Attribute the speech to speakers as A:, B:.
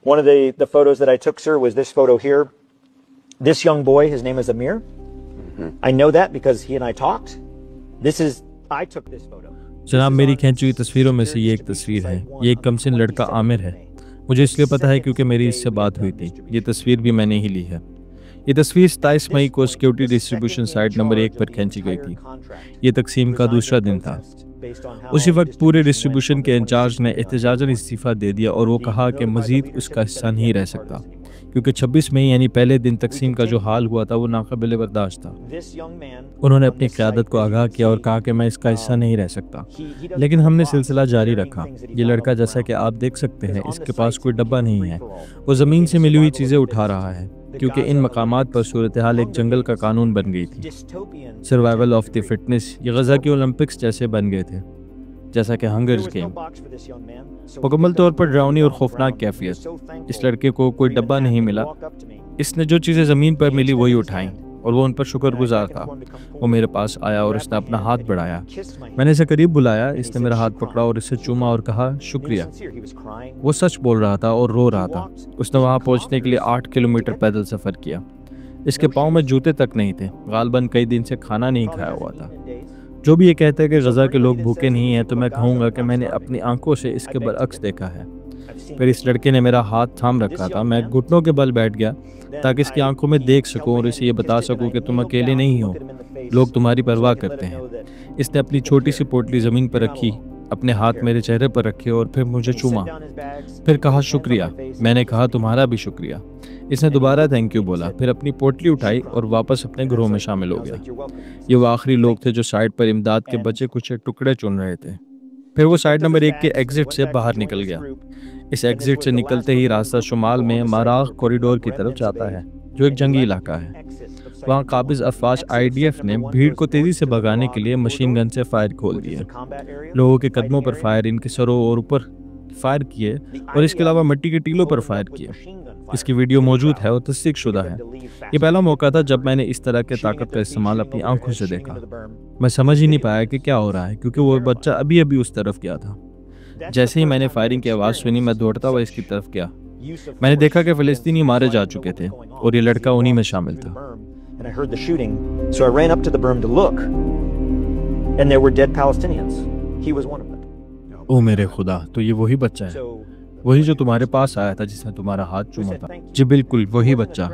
A: One of the photos that I took, sir, was this photo here. This young boy, his name is Amir. I know that because he and I talked. I took this photo.
B: जनाब, मेरी खींची हुई तस्वीरों में से ये एक तस्वीर है। ये एक कमसिन लड़का आमिर है। मुझे इसलिए पता है क्योंकि मेरी इससे बात हुई थी। ये तस्वीर भी मैंने ही ली है। ये तस्वीर 27 मई को सिक्योरिटी डिस्ट्रीब्यूशन साइट नंबर 1 पर खींची गई थी। ये तकसीम का दूसरा दिन था। उसी वक्त पूरे डिस्ट्रीब्यूशन के इंचार्ज ने एहतजाजन इस्तीफ़ा दे दिया और वो कहा कि मज़ीद उसका हिस्सा नहीं रह सकता, क्योंकि 26 मई यानी पहले दिन तकसीम का जो हाल हुआ था वो नाक़ाबिल बर्दाश्त था। उन्होंने अपनी क़यादत को आगाह किया और कहा कि मैं इसका हिस्सा नहीं रह सकता, लेकिन हमने सिलसिला जारी रखा। ये लड़का, जैसा कि आप देख सकते हैं, इसके पास कोई डब्बा नहीं है। वो ज़मीन से मिली हुई चीज़ें उठा रहा है, क्योंकि इन मकामात पर सूरत हाल एक जंगल का कानून बन गई थी। सर्वाइवल ऑफ द फिटनेस, ये गज़ा के ओलंपिक्स जैसे बन गए थे, जैसा कि हंगर्स गेम। मुकम्मल तौर पर डरावनी और खौफनाक कैफियत। इस लड़के को कोई डब्बा नहीं मिला। इसने जो चीज़ें ज़मीन पर मिली वही उठाईं और वो उन पर शुक्रगुजार था। वो मेरे पास आया और इसने अपना हाथ बढ़ाया। मैंने इसे करीब बुलाया। इसने मेरा हाथ पकड़ा और इसे चूमा और कहा शुक्रिया। वो सच बोल रहा था और रो रहा था। उसने वहाँ पहुँचने के लिए 8 किलोमीटर पैदल सफ़र किया। इसके पाँव में जूते तक नहीं थे। गालबन कई दिन से खाना नहीं खाया हुआ था। जो भी ये कहते हैं कि गज़ा के लोग भूखे नहीं हैं, तो मैं कहूँगा कि मैंने अपनी आंखों से इसके बरअक्स देखा है। फिर इस लड़के ने मेरा हाथ थाम रखा था। मैं घुटनों के बल बैठ गया ताकि इसकी आंखों में देख सकूं और इसे ये बता सकूं कि तुम अकेले नहीं हो, लोग तुम्हारी परवाह करते हैं। इसने अपनी छोटी सी पोटली ज़मीन पर रखी, अपने हाथ मेरे चेहरे पर रखे और फिर मुझे चूमा। फिर कहा शुक्रिया। मैंने कहा तुम्हारा भी शुक्रिया। इसने दोबारा थैंक यू बोला, फिर अपनी पोटली उठाई और वापस अपने घरों में शामिल हो गया। ये वो आखिरी लोग थे जो साइड पर इमदाद के बचे कुछ टुकड़े चुन रहे थे। फिर वो साइड नंबर 1 के एग्जिट से बाहर निकल गया। इस एग्जिट से निकलते ही रास्ता शुमाल में माराग कॉरिडोर की तरफ जाता है, जो एक जंगी इलाका है। वहाँ काबिज अफवाज IDF ने भीड़ को तेज़ी से भगाने के लिए मशीन गन से फायर खोल दिए। लोगों के कदमों पर फायर, इनके सरों और ऊपर फायर किए और इसके अलावा मिट्टी के टीलों पर फायर किए। इसकी वीडियो मौजूद है और तस्दीक शुदा है। ये पहला मौका था जब मैंने इस तरह के ताकत का इस्तेमाल अपनी आंखों से देखा। मैं समझ ही नहीं पाया कि क्या हो रहा है, क्योंकि वो बच्चा अभी अभी उस तरफ गया था। जैसे ही मैंने फायरिंग की आवाज़ सुनी, मैं दौड़ता हुआ इसकी तरफ गया। मैंने देखा कि फ़लस्तीनी मारे जा चुके थे और ये लड़का उन्हीं में शामिल था। ओ मेरे खुदा, तो ये वही बच्चा है, वही जो तुम्हारे पास आया था, जिसने तुम्हारा हाथ चूमा था। जी बिल्कुल वही बच्चा।